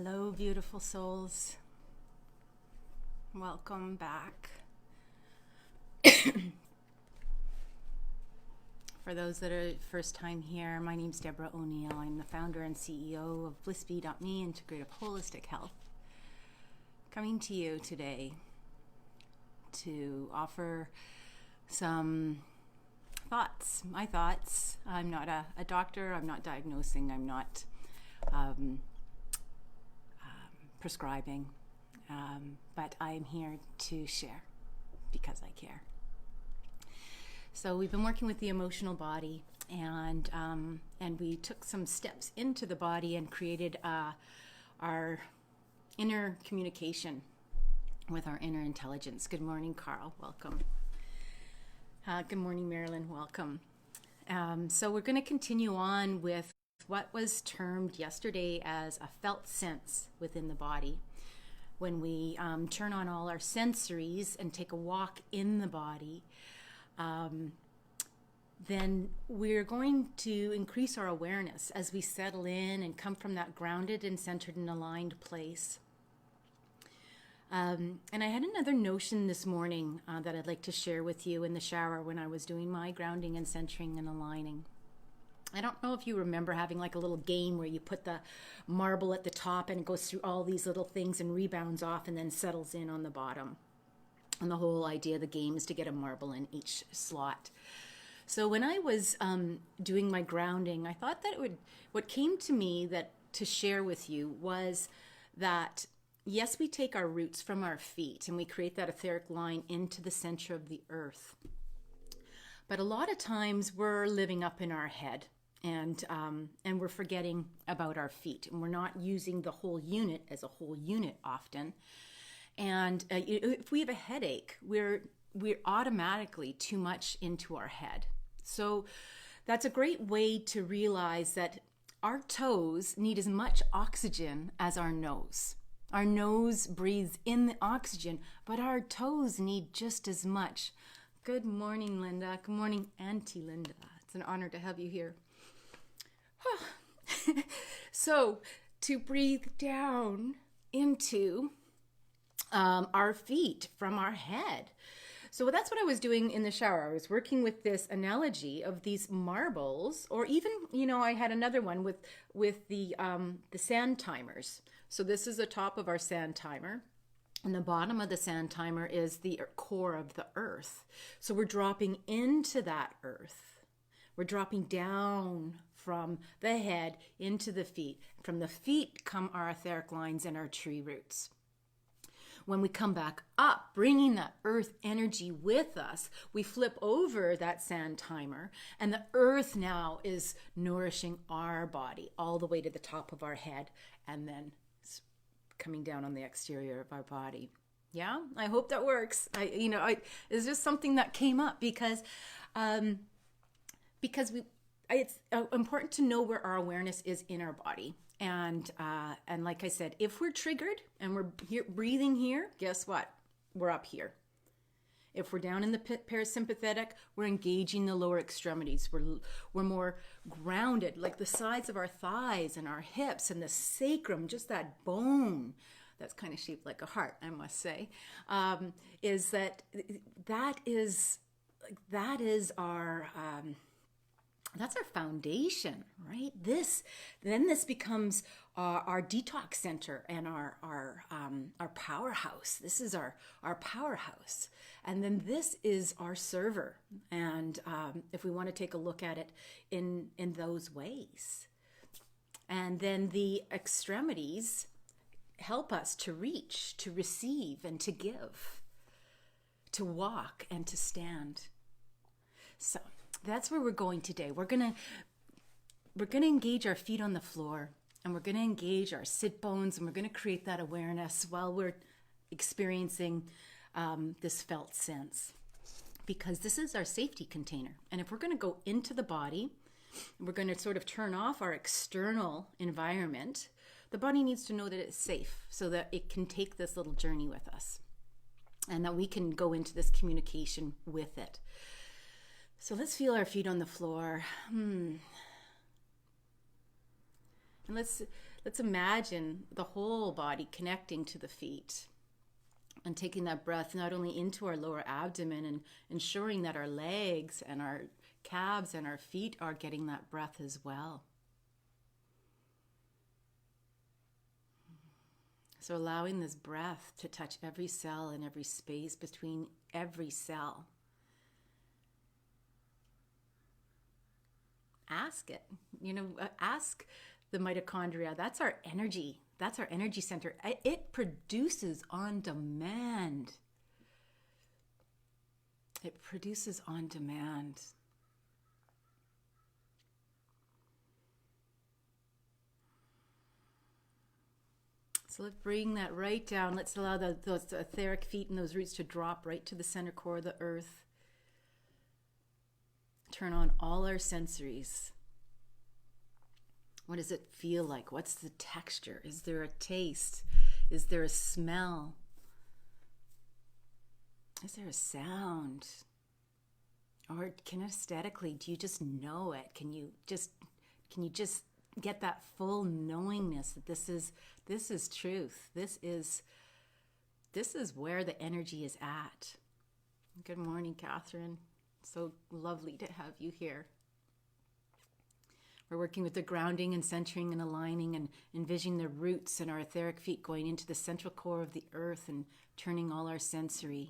Hello, beautiful souls. Welcome back. For those that are first time here, my name's Deborah O'Neill. I'm the founder and CEO of BlissBee.me, Integrative Holistic Health. Coming to you today to offer some thoughts, my thoughts. I'm not a doctor, I'm not diagnosing, I'm not prescribing, but I am here to share because I care. So we've been working with the emotional body, and we took some steps into the body and created our inner communication with our inner intelligence. Good morning, Carl. Welcome. Good morning, Marilyn. Welcome. So we're going to continue on with what was termed yesterday as a felt sense within the body. When we turn on all our sensories and take a walk in the body, then we're going to increase our awareness as we settle in and come from that grounded and centered and aligned place. And I had another notion this morning that I'd like to share with you in the shower when I was doing my grounding and centering and aligning. I don't know if you remember having like a little game where you put the marble at the top and it goes through all these little things and rebounds off and then settles in on the bottom. And the whole idea of the game is to get a marble in each slot. So when I was doing my grounding, I thought that what came to me that to share with you was that yes, we take our roots from our feet and we create that etheric line into the center of the earth. But a lot of times we're living up in our head. And we're forgetting about our feet, and we're not using the whole unit as a whole unit often. And if we have a headache, we're automatically too much into our head. So that's a great way to realize that our toes need as much oxygen as our nose. Our nose breathes in the oxygen, but our toes need just as much. Good morning, Linda. Good morning, Auntie Linda. It's an honor to have you here. So to breathe down into our feet from our head. So that's what I was doing in the shower. I was working with this analogy of these marbles, or even, I had another one with the sand timers. So this is the top of our sand timer. And the bottom of the sand timer is the core of the earth. So we're dropping into that earth. We're dropping down from the head into the feet. From the feet come our etheric lines and our tree roots. When we come back up, bringing that earth energy with us, we flip over that sand timer, and the earth now is nourishing our body all the way to the top of our head, and then coming down on the exterior of our body. Yeah, I hope that works. It's just something that came up because it's important to know where our awareness is in our body. And like I said, if we're triggered and we're here breathing here, guess what? We're up here. If we're down in the parasympathetic, we're engaging the lower extremities. We're more grounded, like the sides of our thighs and our hips and the sacrum, just that bone that's kind of shaped like a heart, I must say, is that is our... that's our foundation, right? This becomes our detox center and our powerhouse. This is our powerhouse. And then this is our server. And if we want to take a look at it in those ways. And then the extremities help us to reach, to receive, and to give, to walk and to stand. So that's where we're going today. We're gonna engage our feet on the floor, and we're gonna engage our sit bones, and we're gonna create that awareness while we're experiencing this felt sense, because this is our safety container. And if we're gonna go into the body, we're gonna sort of turn off our external environment. The body needs to know that it's safe so that it can take this little journey with us, and that we can go into this communication with it. So let's feel our feet on the floor. And And let's imagine the whole body connecting to the feet and taking that breath not only into our lower abdomen and ensuring that our legs and our calves and our feet are getting that breath as well. So allowing this breath to touch every cell and every space between every cell. Ask it. Ask the mitochondria. That's our energy. That's our energy center. It produces on demand. It produces on demand. So let's bring that right down. Let's allow those etheric feet and those roots to drop right to the center core of the earth. Turn on all our sensories. What does it feel like? What's the texture? Is there a taste? Is there a smell? Is there a sound? Or kinesthetically, do you just know it? Can you just get that full knowingness that this is truth. This is where the energy is at. Good morning, Catherine. So lovely to have you here. We're working with the grounding and centering and aligning and envisioning the roots and our etheric feet going into the central core of the earth and turning all our sensory.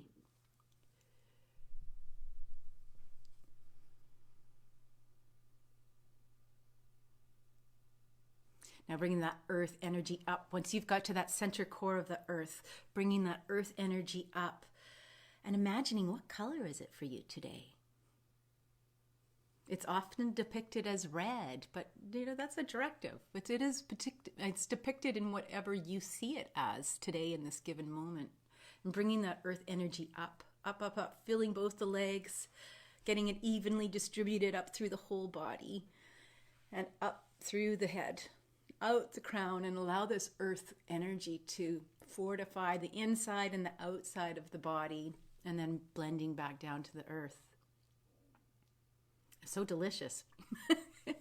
Now bringing that earth energy up. Once you've got to that center core of the earth, bringing that earth energy up and imagining what color is it for you today? It's often depicted as red, but that's a directive. It's depicted in whatever you see it as today in this given moment. And bringing that earth energy up, filling both the legs, getting it evenly distributed up through the whole body and up through the head, out the crown, and allow this earth energy to fortify the inside and the outside of the body, and then blending back down to the earth. So delicious. I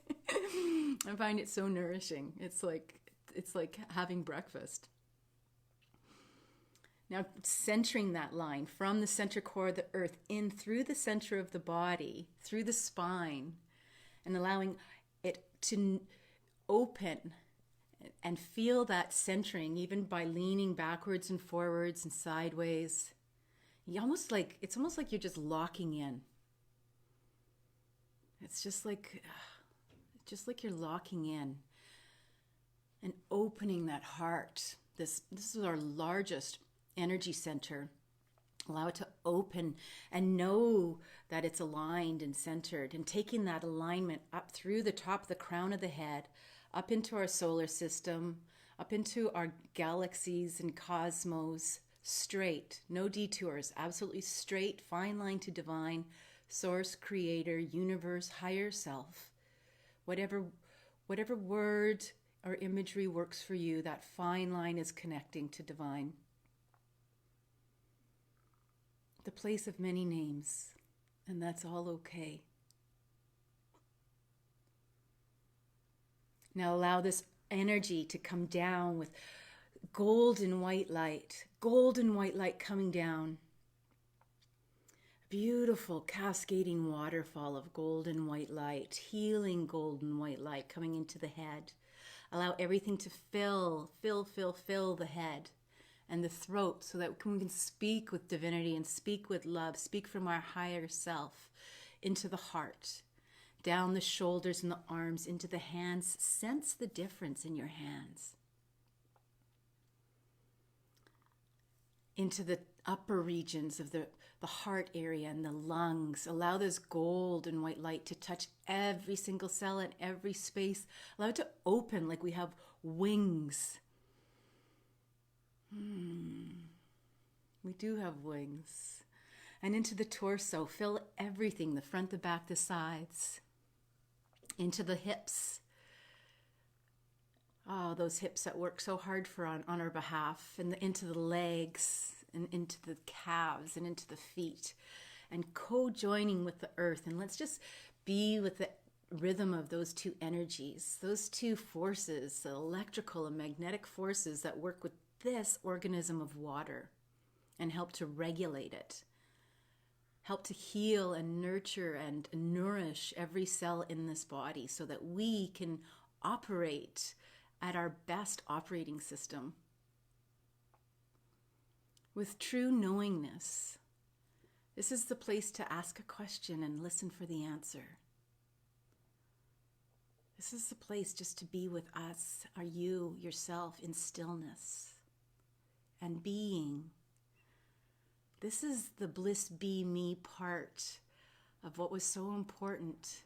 find it so nourishing. It's like having breakfast. Now centering that line from the center core of the earth in through the center of the body, through the spine, and allowing it to open and feel that centering even by leaning backwards and forwards and sideways. It's almost like you're just locking in. It's just like you're locking in and opening that heart. This is our largest energy center. Allow it to open and know that it's aligned and centered, and taking that alignment up through the top of the crown of the head, up into our solar system, up into our galaxies and cosmos, straight, no detours, absolutely straight, fine line to divine, source, creator, universe, higher self. Whatever word or imagery works for you, that fine line is connecting to divine. The place of many names, and that's all okay. Now allow this energy to come down with golden white light coming down. Beautiful cascading waterfall of golden white light, healing golden white light coming into the head. Allow everything to fill the head and the throat, so that we can speak with divinity and speak with love, speak from our higher self into the heart, down the shoulders and the arms, into the hands. Sense the difference in your hands. Into the upper regions of the heart area and the lungs. Allow this gold and white light to touch every single cell and every space. Allow it to open like we have wings. We do have wings. And into the torso. Fill everything, the front, the back, the sides. Into the hips. Oh, those hips that work so hard on our behalf. And into the legs. And into the calves and into the feet, and co-joining with the earth. And let's just be with it rhythm of those two energies, those two forces, the electrical and magnetic forces that work with this organism of water and help to regulate it, help to heal and nurture and nourish every cell in this body so that we can operate at our best operating system with true knowingness. This is the place to ask a question and listen for the answer. This is the place just to be with us, or you, yourself, in stillness and being. This is the bliss be me part of what was so important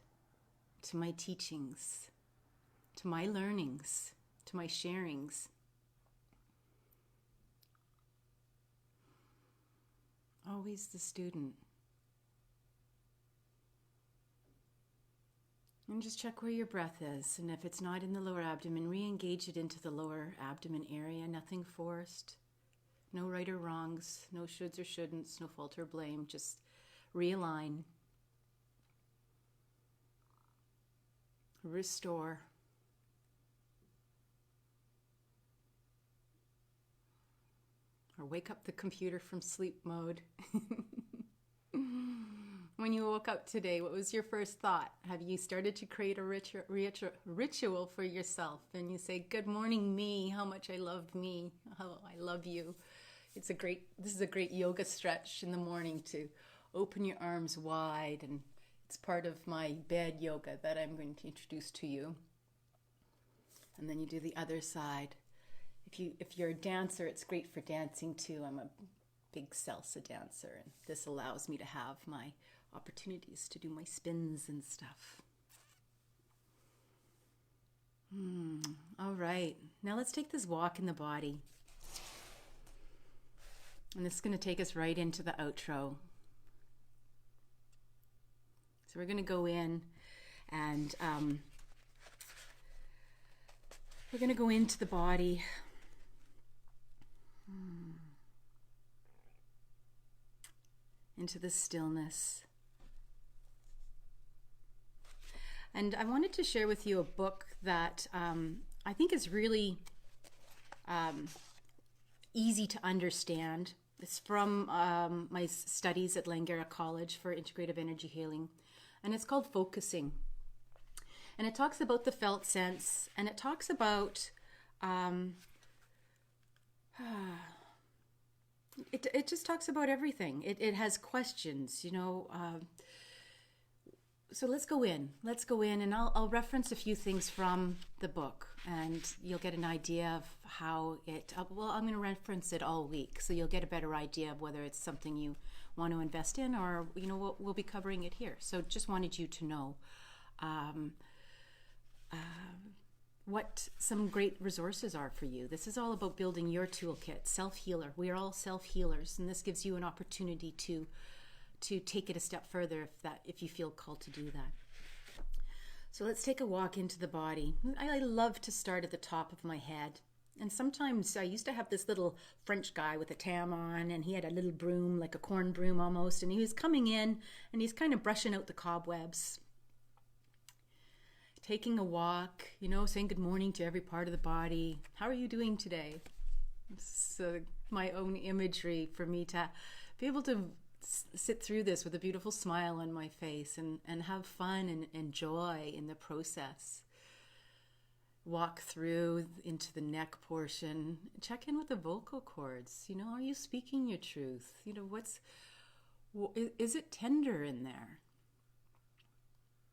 to my teachings, to my learnings, to my sharings. Always the student. And just check where your breath is. And if it's not in the lower abdomen, re-engage it into the lower abdomen area. Nothing forced. No right or wrongs. No shoulds or shouldn'ts. No fault or blame. Just realign. Restore. Or wake up the computer from sleep mode. When you woke up today, what was your first thought? Have you started to create a ritual for yourself? And you say, good morning, me, how much I love me, how I love you. This is a great yoga stretch in the morning to open your arms wide. And it's part of my bed yoga that I'm going to introduce to you. And then you do the other side. If you're a dancer, it's great for dancing too. I'm a big salsa dancer, and this allows me to have my opportunities to do my spins and stuff. All right, now let's take this walk in the body. And this is going to take us right into the outro. So we're going to go in and we're going to go into the body. Into the stillness. And I wanted to share with you a book that I think is really easy to understand. It's from my studies at Langara College for Integrative Energy Healing, and it's called Focusing. And it talks about the felt sense, and it talks about it just talks about everything. It has questions, so let's go in, and I'll reference a few things from the book, and you'll get an idea of how I'm going to reference it all week, so you'll get a better idea of whether it's something you want to invest in, or we'll be covering it here. So just wanted you to know what some great resources are for you. This is all about building your toolkit, self-healer. We are all self-healers, and this gives you an opportunity to take it a step further if you feel called to do that. So let's take a walk into the body. I love to start at the top of my head. And sometimes I used to have this little French guy with a tam on, and he had a little broom, like a corn broom almost, and he was coming in and he's kind of brushing out the cobwebs. Taking a walk, saying good morning to every part of the body. How are you doing today? So my own imagery for me to be able to sit through this with a beautiful smile on my face and have fun and enjoy in the process. Walk through into the neck portion. Check in with the vocal cords. Are you speaking your truth? Is it tender in there?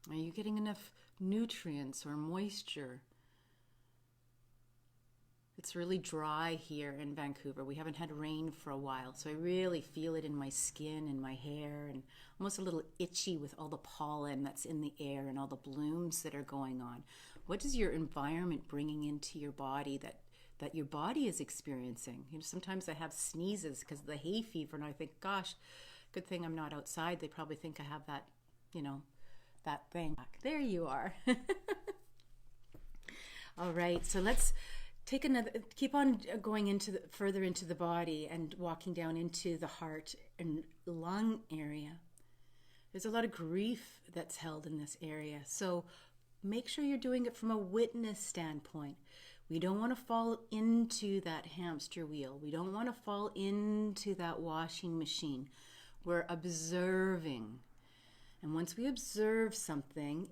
Are you getting enough nutrients or moisture? It's really dry here in Vancouver. We haven't had rain for a while, so I really feel it in my skin and my hair, and almost a little itchy with all the pollen that's in the air and all the blooms that are going on. What is your environment bringing into your body that your body is experiencing? Sometimes I have sneezes because of the hay fever, and I think, gosh, good thing I'm not outside. They probably think I have that, that thing. There you are. All right, so let's keep on going further into the body and walking down into the heart and lung area. There's a lot of grief that's held in this area. So make sure you're doing it from a witness standpoint. We don't want to fall into that hamster wheel. We don't want to fall into that washing machine. We're observing. And once we observe something,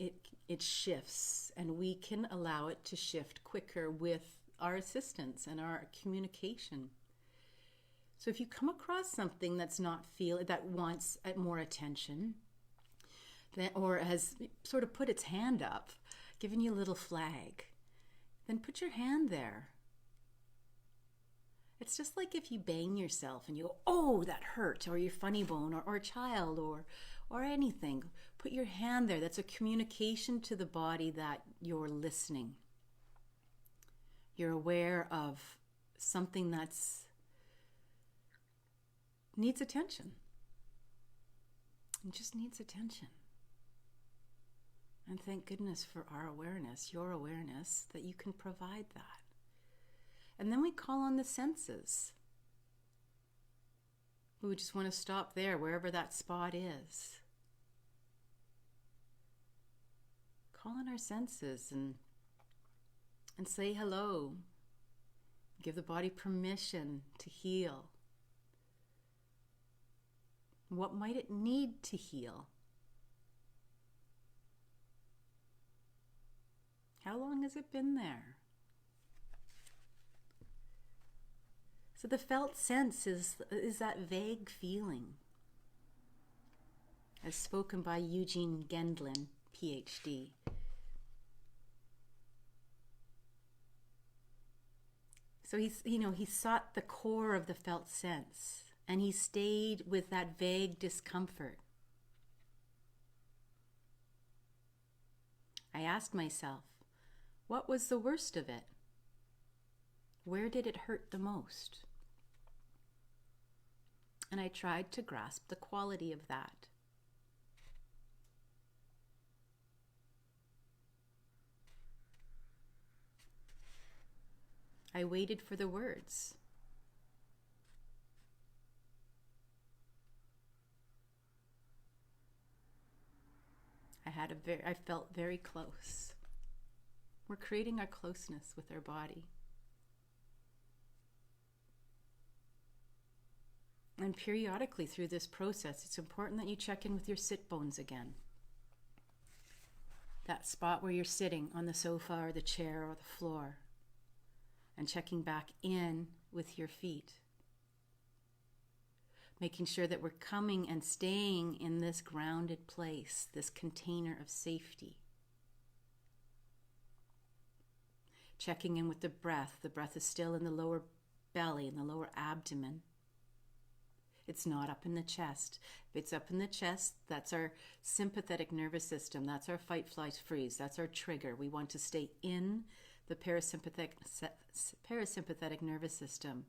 it shifts, and we can allow it to shift quicker with our assistance and our communication. So if you come across something that wants more attention, or has sort of put its hand up, giving you a little flag, then put your hand there. It's just like if you bang yourself and you go, oh, that hurt, or your funny bone, or a child, or anything. Put your hand there. That's a communication to the body that you're listening. You're aware of something that's needs attention. It just needs attention. And thank goodness for our awareness, your awareness, that you can provide that. And then we call on the senses. We just want to stop there, wherever that spot is. Call on our senses and say hello. Give the body permission to heal. What might it need to heal? How long has it been there? So the felt sense is that vague feeling, as spoken by Eugene Gendlin, PhD. So he sought the core of the felt sense, and he stayed with that vague discomfort. I asked myself, what was the worst of it? Where did it hurt the most? And I tried to grasp the quality of that. I waited for the words. I felt very close. We're creating our closeness with our body. And periodically through this process, it's important that you check in with your sit bones again. That spot where you're sitting on the sofa or the chair or the floor. And checking back in with your feet. Making sure that we're coming and staying in this grounded place, this container of safety. Checking in with the breath. The breath is still in the lower belly, in the lower abdomen. It's not up in the chest. If it's up in the chest, that's our sympathetic nervous system. That's our fight, flight, freeze. That's our trigger. We want to stay in the parasympathetic nervous system.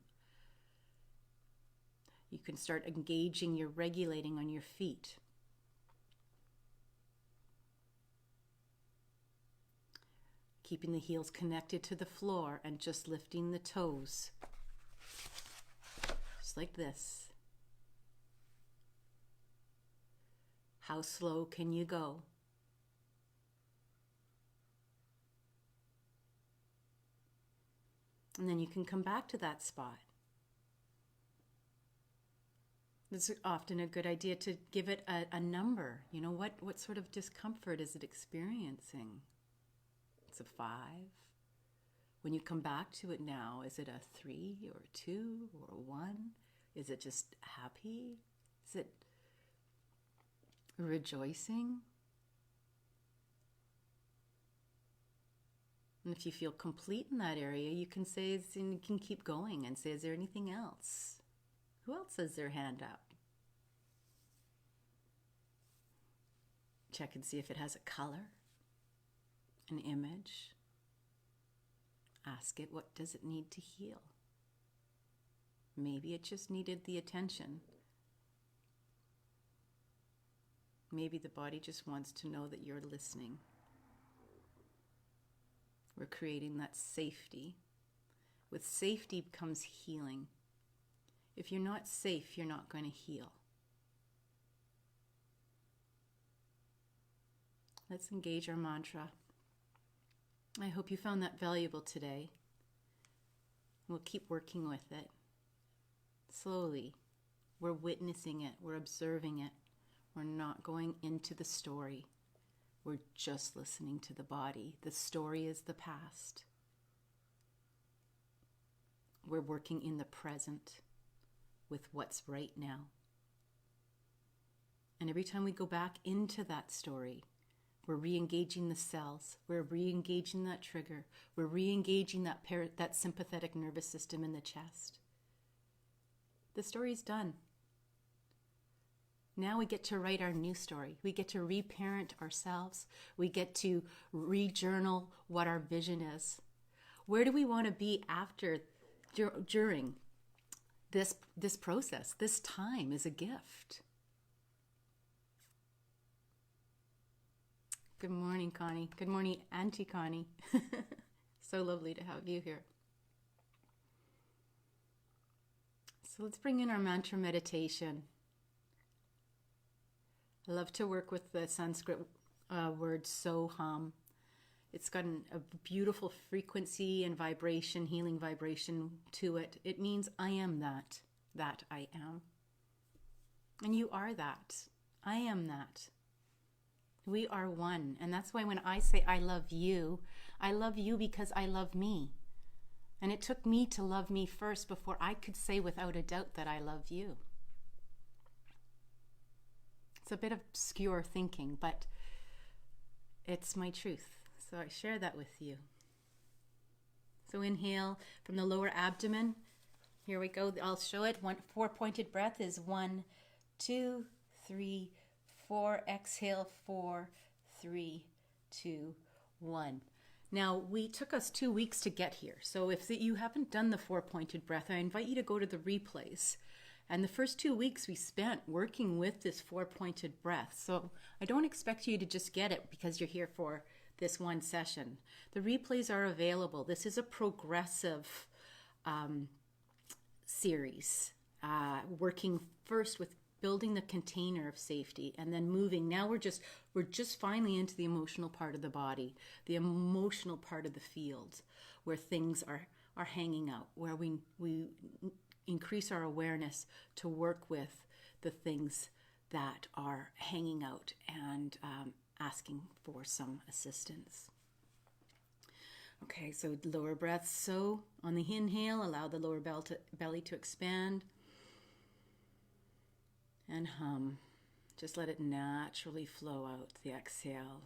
You can start engaging your regulating on your feet. Keeping the heels connected to the floor and just lifting the toes. Just like this. How slow can you go? And then you can come back to that spot. It's often a good idea to give it a number. You know, what sort of discomfort is it experiencing? It's a 5. When you come back to it now, is it a 3 or a 2 or a 1? Is it just happy? Is it rejoicing? And if you feel complete in that area, you can say, and you can keep going and say, is there anything else? Who else has their hand up? Check and see if it has a color, an image. Ask it, what does it need to heal? Maybe it just needed the attention. Maybe the body just wants to know that you're listening. We're creating that safety. With safety comes healing. If you're not safe, you're not going to heal. Let's engage our mantra. I hope you found that valuable today. We'll keep working with it. Slowly, we're witnessing it, we're observing it. We're not going into the story. We're just listening to the body. The story is the past. We're working in the present with what's right now. And every time we go back into that story, we're re-engaging the cells. We're re-engaging that trigger. We're re-engaging that sympathetic nervous system in the chest. The story's done. Now we get to write our new story. We get to reparent ourselves. We get to re-journal what our vision is. Where do we want to be after, during this process? This time is a gift. Good morning, Connie. Good morning, Auntie Connie. So lovely to have you here. So let's bring in our mantra meditation. I love to work with the Sanskrit word soham. It's got a beautiful frequency and vibration, healing vibration to it. It means I am that I am. And you are that. I am that. We are one. And that's why when I say I love you because I love me. And it took me to love me first before I could say without a doubt that I love you. It's a bit obscure thinking, but it's my truth. So I share that with you. So inhale from the lower abdomen. Here we go. I'll show it. 4-pointed breath is 1, 2, 3, 4. Exhale, 4, 3, 2, 1. Now, we took us 2 weeks to get here. So if you haven't done the 4-pointed breath, I invite you to go to the replays. And the first 2 weeks we spent working with this 4-pointed breath. So I don't expect you to just get it because you're here for this one session. The replays are available. This is a progressive series, working first with building the container of safety and then moving. Now we're just finally into the emotional part of the body, the emotional part of the field where things are hanging out, where we increase our awareness to work with the things that are hanging out and asking for some assistance. Okay, so lower breath. So on the inhale, allow the lower belly to expand. And hum. Just let it naturally flow out, the exhale.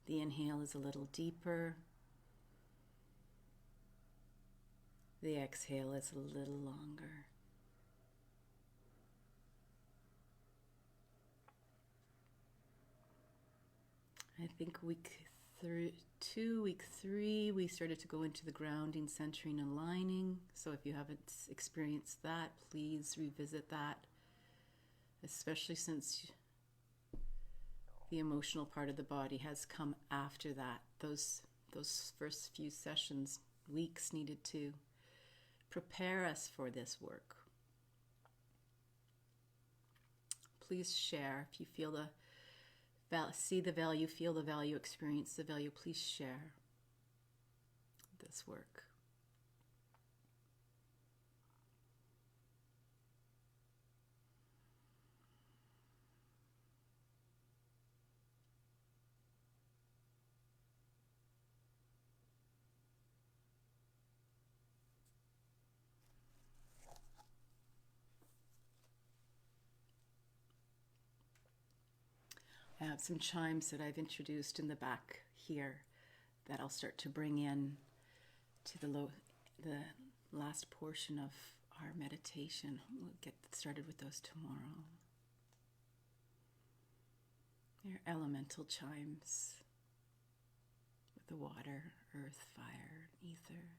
The inhale is a little deeper. The exhale is a little longer. I think week 3, we started to go into the grounding, centering, and aligning. So if you haven't experienced that, please revisit that. Especially since the emotional part of the body has come after that. Those first few sessions, weeks needed to prepare us for this work. Please share if you feel see the value, feel the value, experience the value. Please share this work. I have some chimes that I've introduced in the back here that I'll start to bring in to the last portion of our meditation. We'll get started with those tomorrow. They're elemental chimes with the water, earth, fire, ether.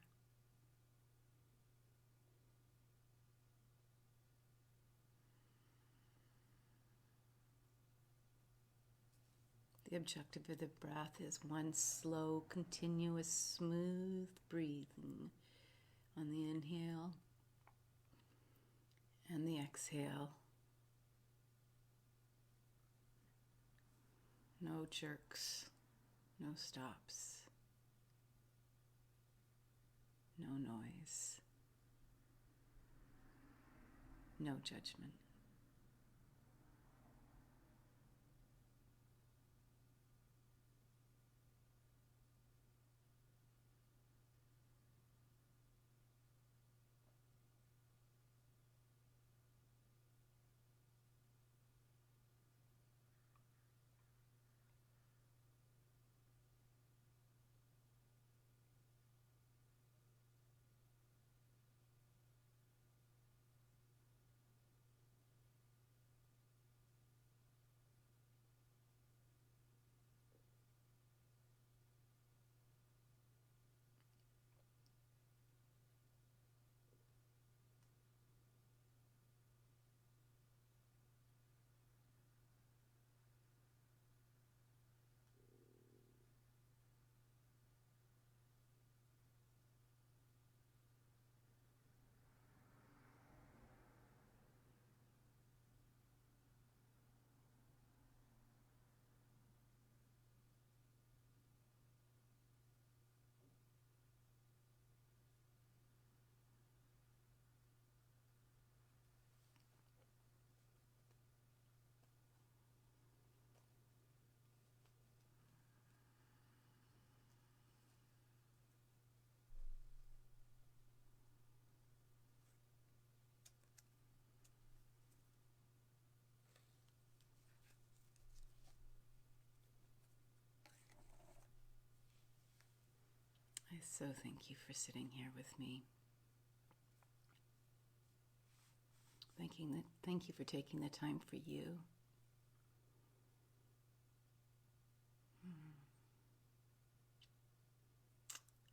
The objective of the breath is one slow, continuous, smooth breathing on the inhale and the exhale. No jerks, no stops, no noise, no judgment. I so thank you for sitting here with me. Thank you for taking the time for you.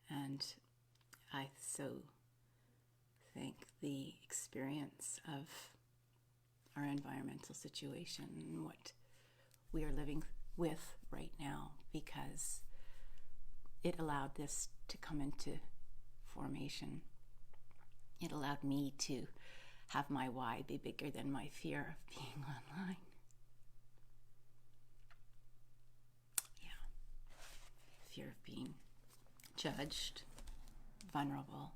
And I so thank the experience of our environmental situation and what we are living with right now, because it allowed this to come into formation. It allowed me to have my why be bigger than my fear of being online. Yeah. Fear of being judged, vulnerable,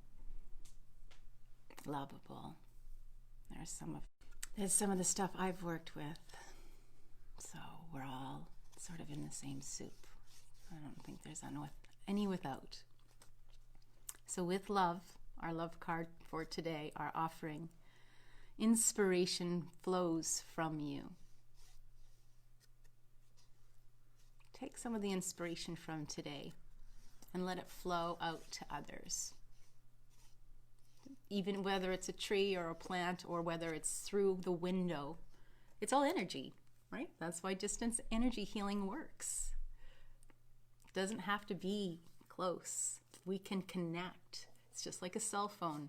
lovable. There's some of the stuff I've worked with. So we're all sort of in the same soup. I don't think there's any without. So with love, our love card for today, our offering, inspiration flows from you. Take some of the inspiration from today and let it flow out to others. Even whether it's a tree or a plant or whether it's through the window, it's all energy, right? That's why distance energy healing works. It doesn't have to be close. We can connect. It's just like a cell phone,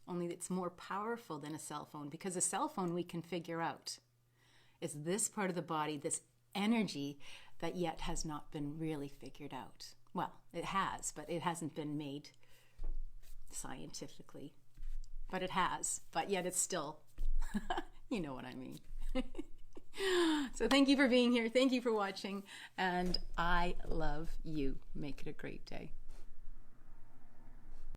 only it's more powerful than a cell phone, because a cell phone we can figure out. It's this part of the body, this energy that yet has not been really figured out. Well, it has, but it hasn't been made scientifically. But it has, but yet it's still, you know what I mean. So thank you for being here. Thank you for watching. And I love you. Make it a great day.